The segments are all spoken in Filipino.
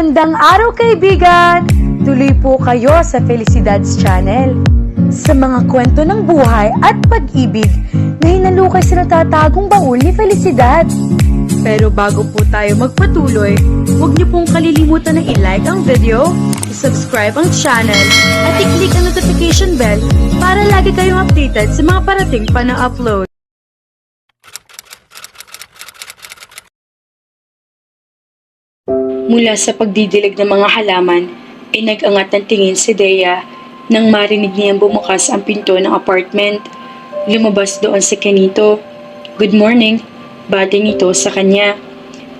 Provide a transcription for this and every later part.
Magandang araw kaibigan! Tuloy po kayo sa Felicidad's Channel. Sa mga kwento ng buhay at pag-ibig na hinalukay sa natatagong baul ni Felicidad. Pero bago po tayo magpatuloy, huwag niyo pong kalilimutan na i-like ang video, i-subscribe ang channel, at i-click ang notification bell para lagi kayong updated sa mga parating pa na upload. Mula sa pagdidilig ng mga halaman, ay nag-angat ng tingin si Dea nang marinig niyang bumukas ang pinto ng apartment. Lumabas doon si Kenito. "Good morning," bading ito sa kanya.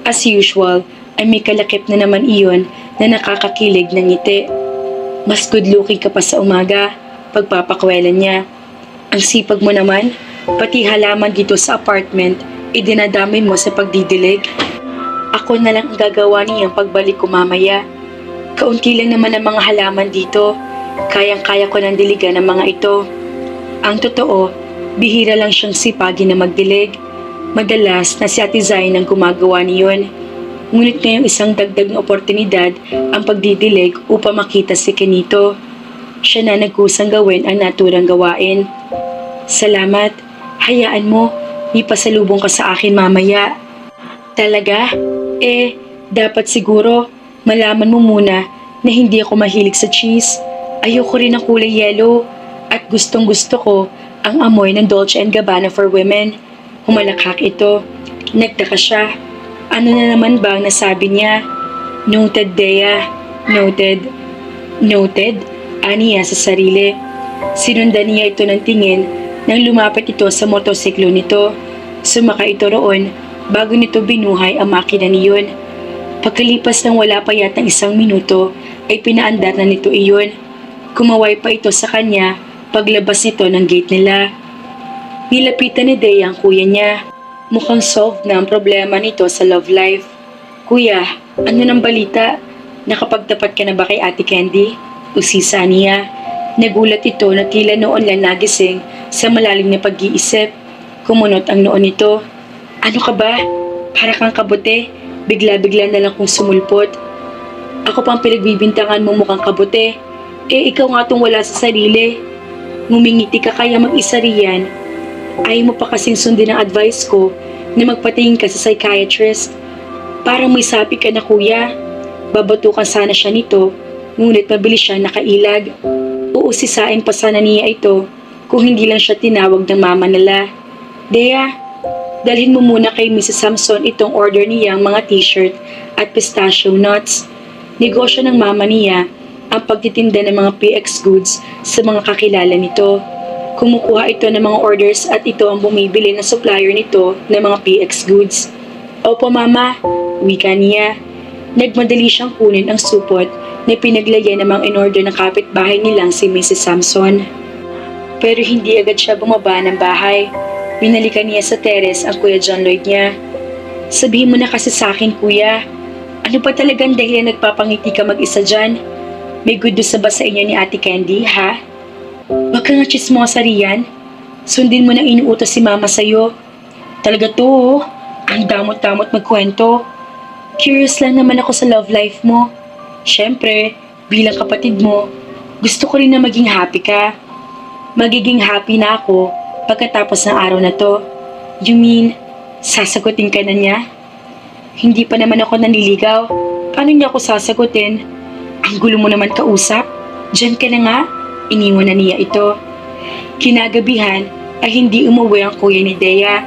As usual, ay may kalakip na naman iyon na nakakakilig ng ngiti. "Mas good looking ka pa sa umaga," pagpapakwelan niya. "Ang sipag mo naman, pati halaman dito sa apartment, idinadamay mo sa pagdidilig." "Ako na lang ang gagawa niyang pagbalik ko mamaya. Kaunti lang naman ang mga halaman dito. Kayang-kaya ko ng diligan ng mga ito." Ang totoo, bihira lang siyang sipagin na magdilig. Madalas na si Ate Zain ang gumagawa niyon. Ngunit ngayong isang dagdag na oportunidad ang pagdidilig upang makita si Kenito. Siya na nagkusang gawin ang naturang gawain. "Salamat. Hayaan mo, may pasalubong ka sa akin mamaya." "Talaga? Dapat siguro malaman mo muna na hindi ako mahilig sa cheese. Ayoko rin ng kulay yellow at gustong-gusto ko ang amoy ng Dolce & Gabbana for women." Humalakhak ito. Nagtaka siya. Ano na naman ba ang nasabi niya? "Noted, Dea. Noted." "Noted?" Aniya sa sarili. Sinundan niya ito ng tingin nang lumapit ito sa motosiklo nito. Sumakay ito roon bago nito binuhay ang makina niyon. Pagkalipas ng wala pa yatang 1 minuto ay pinaandar na nito iyon. Kumaway pa ito sa kanya paglabas nito ng gate nila. Nilapitan ni Dea ang kuya niya. Mukhang solved na ang problema nito sa love life. "Kuya, ano ng balita? Nakapagtapat ka na ba kay Ate Candy?" Usisa niya. Nagulat ito na tila noon lang nagising sa malalim na pag-iisip. Kumunot ang noon nito. "Ano ka ba? Para kang kabute. Bigla-bigla na lang kung sumulpot." "Ako pang pinagbibintangan mo mukhang kabute. Ikaw nga tong wala sa sarili. Ngumingiti ka kaya mag-isa riyan. Ayaw mo pa kasing sundin ang advice ko na magpatingin ka sa psychiatrist. Parang may sapi ka na kuya." Babatukan sana siya nito, ngunit mabilis siya nakailag. Uusisain pa sana niya ito kung hindi lang siya tinawag ng mama nila. "Dea, dalhin mo muna kay Mrs. Samson itong order niyang mga t-shirt at pistachio nuts." Negosyo ng mama niya ang pagtitinda ng mga PX goods sa mga kakilala nito. Kumukuha ito ng mga orders at ito ang bumibili ng supplier nito ng mga PX goods. "Opo mama," wika niya. Nagmadali siyang kunin ang supot na pinaglagyan ng mga in-order ng kapitbahay nilang si Mrs. Samson. Pero hindi agad siya bumaba ng bahay. Binalikan niya sa teres ang Kuya John Lloyd niya. "Sabihin mo na kasi sa akin kuya, ano pa talagang dahilan nagpapangiti ka mag-isa dyan? May good news ba sa inyo ni Ate Candy, ha? Wag ka nga chismosa riyan. Sundin mo na inuutos si mama sa'yo. Talaga to, ang damot-damot magkwento. Curious lang naman ako sa love life mo. Siyempre, bilang kapatid mo, gusto ko rin na maging happy ka. Magiging happy na ako pagkatapos ng araw na to." "You mean, sasagutin ka na niya?" "Hindi pa naman ako nanliligaw. Paano niya ako sasagutin? Ang gulo mo naman kausap. Diyan ka na nga." Iniwan na niya ito. Kinagabihan ay hindi umuwi ang kuya ni Dea.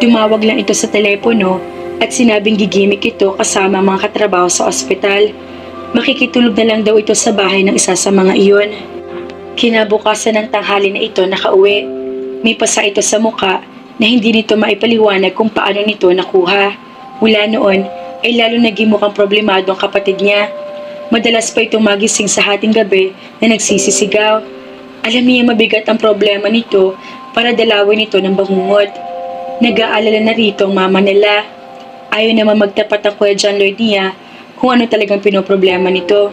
Tumawag lang ito sa telepono at sinabing gigimik ito kasama mga katrabaho sa ospital. Makikitulog na lang daw ito sa bahay ng isa sa mga iyon. Kinabukasan ng tanghali na ito nakauwi. May pasa ito sa muka na hindi nito maipaliwanag kung paano nito nakuha. Mula noon ay lalo naging mukhang problemado ang kapatid niya. Madalas pa itong magising sa hating gabi na nagsisisigaw. Alam niya mabigat ang problema nito para dalawin ito ng bangungot. Nag-aalala na rito ang mama nila. Ayaw naman magtapat ang Kuya John Lloyd niya kung ano talagang pinoproblema nito.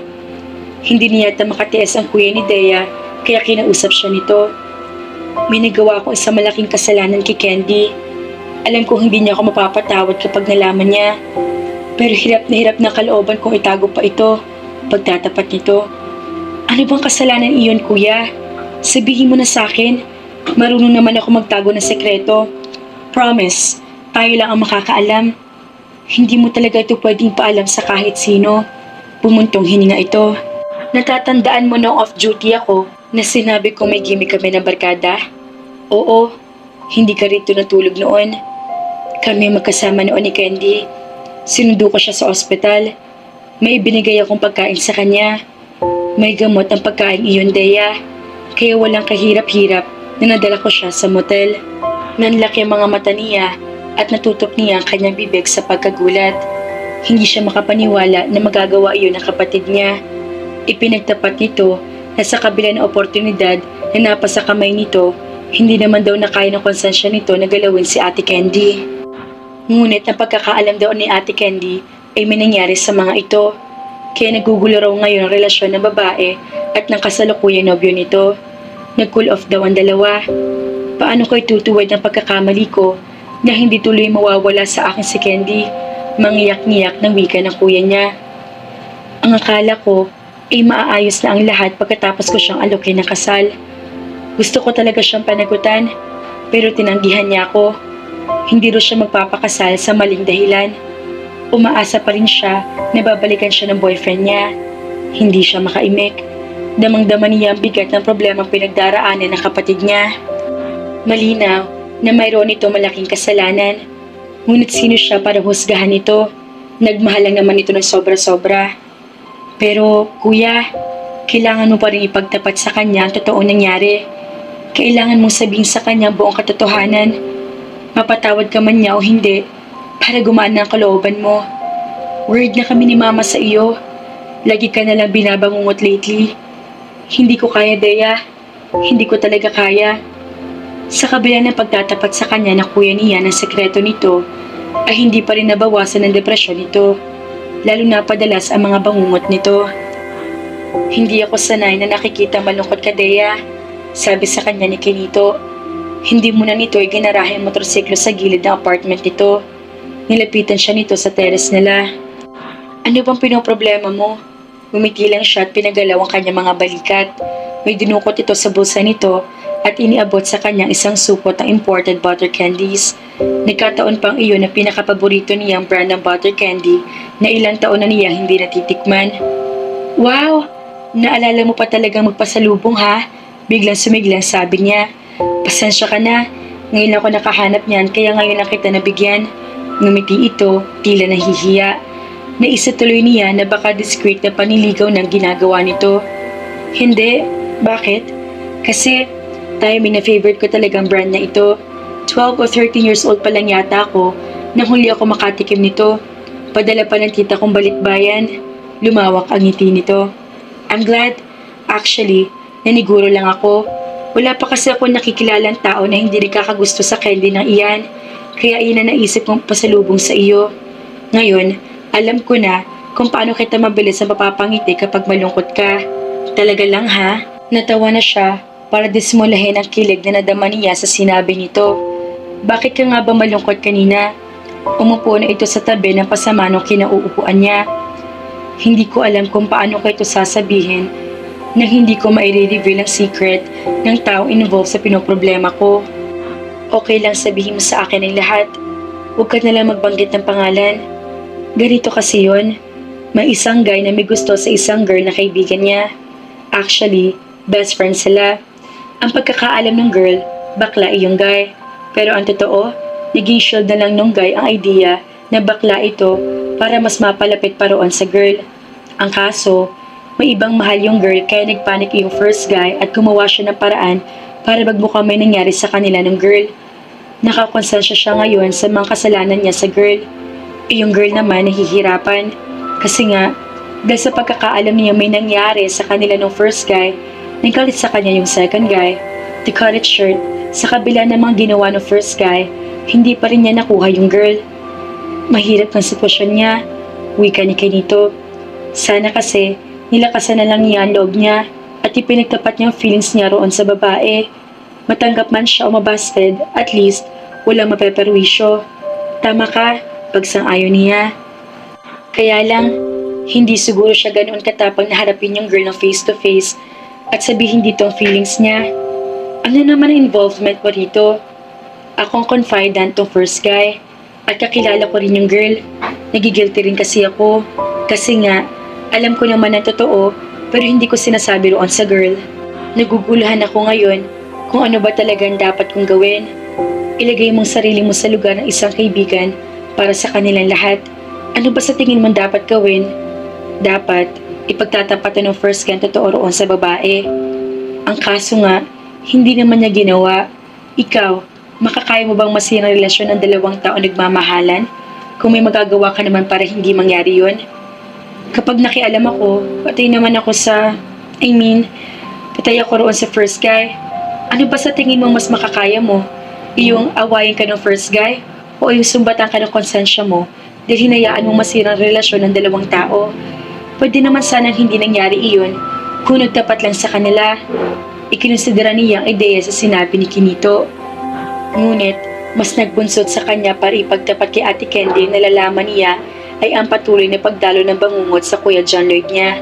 Hindi niya yata makatiis ang kuya ni Dea kaya kinausap siya nito. "May nagawa akong isang malaking kasalanan kay Candy. Alam kong hindi niya ako mapapatawad kapag nalaman niya. Pero hirap na kalooban kong itago pa ito, pagtatapat nito. Ano bang kasalanan iyon, kuya? Sabihin mo na sa akin. Marunong naman ako magtago ng sekreto. Promise, tayo lang ang makakaalam. Hindi mo talaga ito pwedeng paalam sa kahit sino. Pumuntong hininga ito. Natatandaan mo nung off-duty ako na sinabi ko may gimmick kami ng barkada? Oo, hindi ka rito natulog noon. Kami magkasama noon ni Candy. Sinundo ko siya sa ospital. May ibinigay akong pagkain sa kanya. May gamot ang pagkain iyon, Dea. Kaya walang kahirap-hirap na nadala ko siya sa motel. Nanlaki ang mga mata niya at natutok niya ang kanyang bibig sa pagkagulat. Hindi siya makapaniwala na magagawa iyon ng kapatid niya. Ipinagtapat nito na sa kabila ng oportunidad na napasa kamay nito, hindi naman daw nakaya ng konsensya nito na galawin si Ate Candy. Ngunit ang pagkakaalam daw ni Ate Candy ay may nangyari sa mga ito. Kaya nagugulo raw ngayon ang relasyon ng babae at ng kasalukuyang nobyo nito. Nag-cool off daw ang dalawa. Paano ko itutuwid ang pagkakamali ko na hindi tuloy mawawala sa akin si Candy? Mangiyak-ngiyak ng wika ng kuya niya. Ang akala ko ay maaayos na ang lahat pagkatapos ko siyang alokin ng kasal. Gusto ko talaga siyang panagutan pero tinanggihan niya ako. Hindi rin siya magpapakasal sa maling dahilan. Umaasa pa rin siya na babalikan siya ng boyfriend niya. Hindi siya makaimik. Damang-dama niya ang bigat ng problemang pinagdaraanan ng kapatid niya. Malinaw na mayroon ito malaking kasalanan. Ngunit sino siya para husgahan ito? Nagmahal lang naman ito ng sobra-sobra. Pero kuya, kailangan mo pa rin ipagtapat sa kanya ang totoong nangyari. Kailangan mong sabihin sa kanya ang buong katotohanan. Mapatawad ka man niya o hindi, para gumana ang kalooban mo. Word na kami ni Mama sa iyo. Lagi ka na lang binabangungot lately. Hindi ko kaya, Dea. Hindi ko talaga kaya. Sa kabila ng pagtatapat sa kanya ng kuya niya ng sekreto nito, ay hindi pa rin nabawasan ng depresyon nito. Lalo na padalas ang mga bangungot nito. Hindi ako sanay na nakikita malungkot ka, Dea. Sabi sa kanya ni Kenito. Hindi muna nito ay ginarahe ang motorsiklo sa gilid ng apartment nito. Nilapitan siya nito sa terrace nila. Ano bang pinoproblema mo? Ngumiti lang siya at pinagalaw ang kanyang mga balikat. May dinukot ito sa bulsa nito at iniabot sa kanyang isang supot ng imported butter candies. Nagkataon pang iyon na pinakapaborito niyang brand ng butter candy na ilang taon na niya hindi natitikman. Wow! Naalala mo pa talagang magpasalubong ha? Biglang sumiglang sabi niya. Pasensya ka na. Ngayon ako nakahanap niyan kaya ngayon lang kita nabigyan. Ngumiti ito, tila nahihiya. Naisa tuloy niya na baka discreet na paniligaw ng ginagawa nito. Hindi. Bakit? Kasi time na favorite ko talagang brand na ito. 12 o 13 years old pa lang yata ako nang huli ako makatikim nito. Padala pa ng tita kong balikbayan. Lumawak ang ngiti nito. I'm glad. Actually, naniguro lang ako. Wala pa kasi ako nakikilalang tao na hindi nakakagusto sa candy ng iyan. Kaya iyan na naisip kong pasalubong sa iyo. Ngayon, alam ko na kung paano kita mabilis na mapapangiti kapag malungkot ka. Talaga lang ha? Natawa na siya para dismulahin ang kilig na nadama niya sa sinabi nito. Bakit ka nga ba malungkot kanina? Umupo na ito sa tabi ng pasama ng kinauupuan niya. Hindi ko alam kung paano ko ito sasabihin na hindi ko maire-reveal ang secret ng taong involved sa pinoproblema ko. Okay lang sabihin mo sa akin ang lahat. Huwag ka na lang magbanggit ng pangalan. Ganito kasi yun. May isang guy na may gusto sa isang girl na kaibigan niya. Actually, best friend sila. Ang pagkakaalam ng girl, bakla iyong guy. Pero ang totoo, naging shield na lang nung guy ang idea na bakla ito para mas mapalapit pa roon sa girl. Ang kaso, may ibang mahal yung girl kaya nagpanik yung first guy at gumawa siya ng paraan para magmukhang may nangyari sa kanila ng girl. Nakakonsensya siya ngayon sa mga kasalanan niya sa girl. Yung girl naman nahihirapan. Kasi nga, dahil sa pagkakaalam niya may nangyari sa kanila ng first guy, nagkalit sa kanya yung second guy. To cut it short, sa kabila ng mga ginawa ng first guy, hindi pa rin niya nakuha yung girl. Mahirap ang sitwasyon niya, wika ni Kenito. Sana kasi, nilakasan na lang niya ang loob niya at ipinagtapat niya ang feelings niya roon sa babae. Matanggap man siya o mabasted, at least walang mapeperwisyo. Tama ka, pagsang-ayon niya. Kaya lang, hindi siguro siya ganoon katapang na harapin yung girl ng face to face at sabihin dito ang feelings niya. Ano naman ang involvement mo rito? Ako ang confidant tong first guy at kakilala ko rin yung girl. Nagigilty rin kasi ako kasi nga, alam ko naman ang totoo pero hindi ko sinasabi roon sa girl. Naguguluhan ako ngayon kung ano ba talagang dapat kong gawin. Ilagay mong sarili mo sa lugar ng isang kaibigan para sa kanilang lahat. Ano ba sa tingin mo dapat gawin? Dapat, ipagtatapatan ng first guy ang totoo roon sa babae. Ang kaso nga, hindi naman niya ginawa. Ikaw, makakaya mo bang masira ang relasyon ng dalawang tao nagmamahalan? Kung may magagawa ka naman para hindi mangyari yun? Kapag nakialam ako, patay naman ako patay ako roon sa first guy. Ano ba sa tingin mo mas makakaya mo? Yung awayin ka ng first guy? O yung sumbatan ka ng konsensya mo dahil hinayaan mong masira ang relasyon ng dalawang tao? Pwede naman sanang hindi nangyari iyon kung nagtapat lang sa kanila. Ikinonsidera niya ang ideya sa sinabi ni Kinito. Ngunit, mas nagbunsod sa kanya para ipagtapat kay Ate Candy na nalalaman niya ay ang patuloy na pagdalo ng bangungot sa Kuya John Lloyd niya.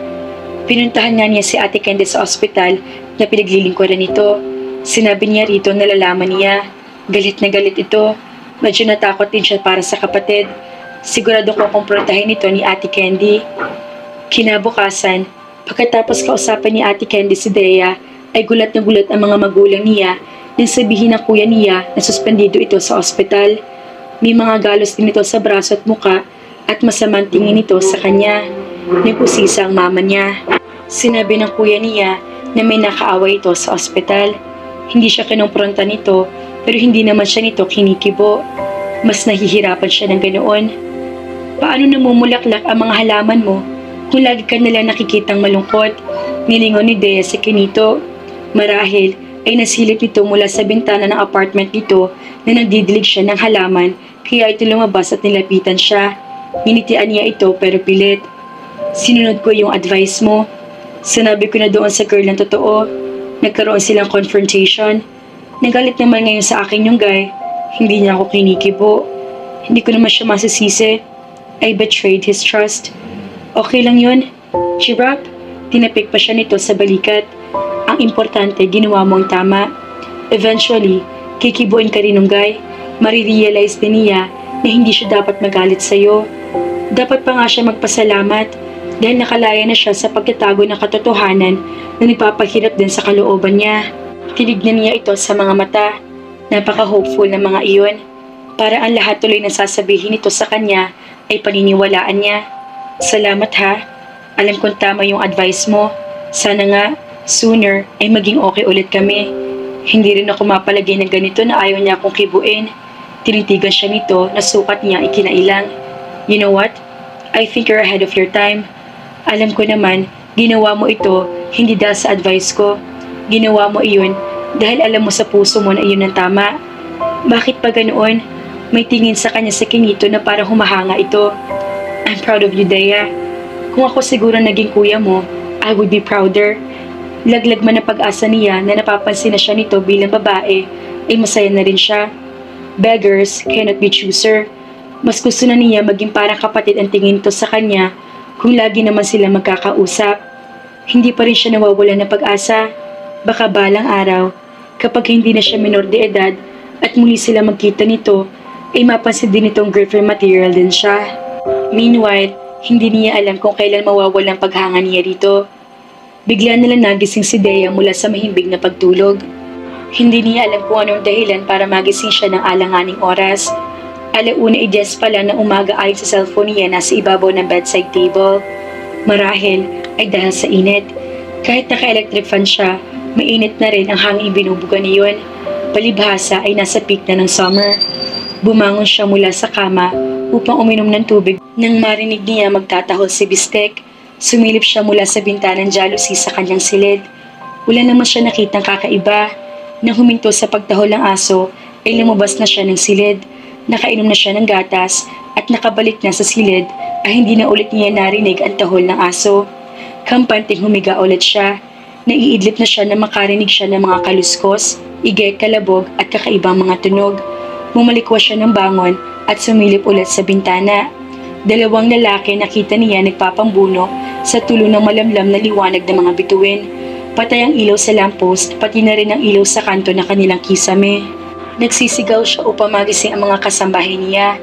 Pinuntahan nga niya si Ate Candy sa ospital na pinaglilingkuran nito. Sinabi niya rito na nalalaman niya. Galit na galit ito. Medyo natakot din siya para sa kapatid. Sigurado ko kumprontahin ito ni Ate Candy. Kinabukasan, pagkatapos kausapin ni Ate Candy si Dea, ay gulat na gulat ang mga magulang niya nang sabihin ng kuya niya na suspendido ito sa ospital. May mga galos din ito sa braso at muka at masamang tingin ito sa kanya. Nagusisa ang mama niya. Sinabi ng kuya niya na may nakaaway ito sa ospital. Hindi siya kinumpronta nito pero hindi naman siya nito kinikibo. Mas nahihirapan siya ng ganoon. Paano namumulaklak ang mga halaman mo kung lagi ka nila nakikitang malungkot? Nilingon ni Dea sa Kinito. Marahil ay nasilip nito mula sa bintana ng apartment nito na nagdidilig siya ng halaman kaya ito lumabas at nilapitan siya. Nginitian niya ito pero pilit. Sinunod ko yung advice mo. Sinabi ko na doon sa girl ng totoo. Nagkaroon silang confrontation. Nagalit naman ngayon sa akin yung guy. Hindi niya ako kinikibo. Hindi ko naman siya masisisi. I betrayed his trust. Okay lang yun. Cheer up. Tinapik pa siya nito sa balikat. Ang importante, ginawa mo ang tama. Eventually, kikibuin ka rin ng guy. Marirealize din niya na hindi siya dapat magalit sa'yo. Dapat pa nga siya magpasalamat dahil nakalaya na siya sa pagtatago ng katotohanan na nagpapahirap din sa kalooban niya. Tinignan niya ito sa mga mata. Napaka-hopeful ng mga iyon. Para ang lahat tuloy na sasabihin nito sa kanya ay paniniwalaan niya. Salamat ha. Alam kong tama yung advice mo. Sana nga, sooner ay maging okay ulit kami. Hindi rin ako mapalagay ng ganito na ayaw niya akong kibuin. Tinitigan siya nito na sukat niya ikinailang. You know what? I think you're ahead of your time. Alam ko naman, ginawa mo ito hindi dahil sa advice ko. Ginawa mo iyon dahil alam mo sa puso mo na iyon ang tama. Bakit pa ganoon? May tingin sa kanya sa Kinito na parang humahanga ito. I'm proud of you, Dea. Kung ako siguro naging kuya mo, I would be prouder. Laglag man ang pag-asa niya na napapansin na siya nito bilang babae, ay masaya na rin siya. Beggars cannot be chooser. Mas gusto na niya maging parang kapatid ang tingin to sa kanya kung lagi naman sila magkakausap. Hindi pa rin siya nawawalan ng pag-asa. Baka balang araw, kapag hindi na siya minor de edad at muli sila magkita nito, ay mapansin din itong girlfriend material din siya. Meanwhile, hindi niya alam kung kailan mawawala ang paghanga niya dito. Bigla nalang nagising si Dea mula sa mahimbing na pagtulog. Hindi niya alam kung anong dahilan para magising siya ng alanganing oras. 1:10 pala ng umaga ayon sa cellphone niya nasa ibabaw ng bedside table. Marahil ay dahil sa init. Kahit naka-electric fan siya, mainit na rin ang hangin binubuga niyon. Palibhasa ay nasa peak na ng summer. Bumangon siya mula sa kama upang uminom ng tubig nang marinig niya magtatahol si Bistek. Sumilip siya mula sa bintanang jealousy sa kanyang silid. Wala naman siya nakitang kakaiba. Nang huminto sa pagtahol ng aso, ay lumabas na siya ng silid. Nakainom na siya ng gatas at nakabalik na sa silid ay hindi na ulit niya narinig ang tahol ng aso. Kampanting humiga ulit siya. Naiidlip na siya na makarinig siya ng mga kaluskos, igay, kalabog at kakaibang mga tunog. Bumalikwa siya ng bangon at sumilip ulit sa bintana. Dalawang lalaki nakita niya nagpapambuno sa tulo ng malamlam na liwanag ng mga bituin. Patay ang ilaw sa lamppost, pati na rin ang ilaw sa kanto ng kanilang kisame. Nagsisigaw siya upang magising ang mga kasambahay niya.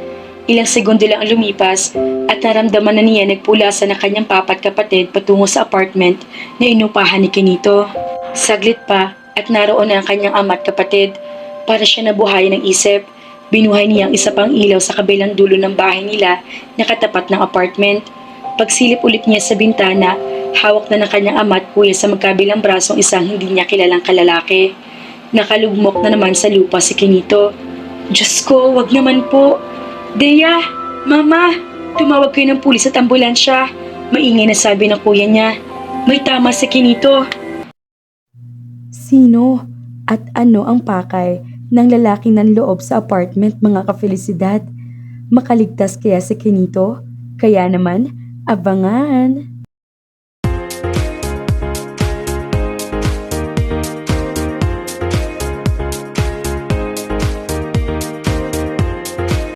Ilang segundo lang ang lumipas at naramdaman na niya nagpulasan ng kanyang papa at kapatid patungo sa apartment na inupahan ni Kenito. Saglit pa at naroon na ang kanyang ama at kapatid. Para siya nabuhayan ng isip, binuhay niya ang isa pang ilaw sa kabilang dulo ng bahay nila na katapat ng apartment. Pagsilip ulit niya sa bintana, hawak na ng kanyang ama at kuya sa magkabilang brasong isang hindi niya kilalang kalalaki. Nakalugmok na naman sa lupa si Kenito. Diyos ko, wag naman po. Dea, Mama, tumawag kayo ng pulis at ambulansya. Maingay na sabi ng kuya niya. May tama si Kenito. Sino at ano ang pakay ng lalaking nanloob sa apartment, mga ka-Felicidad? Makaligtas kaya si Kenito? Kaya naman, abangan!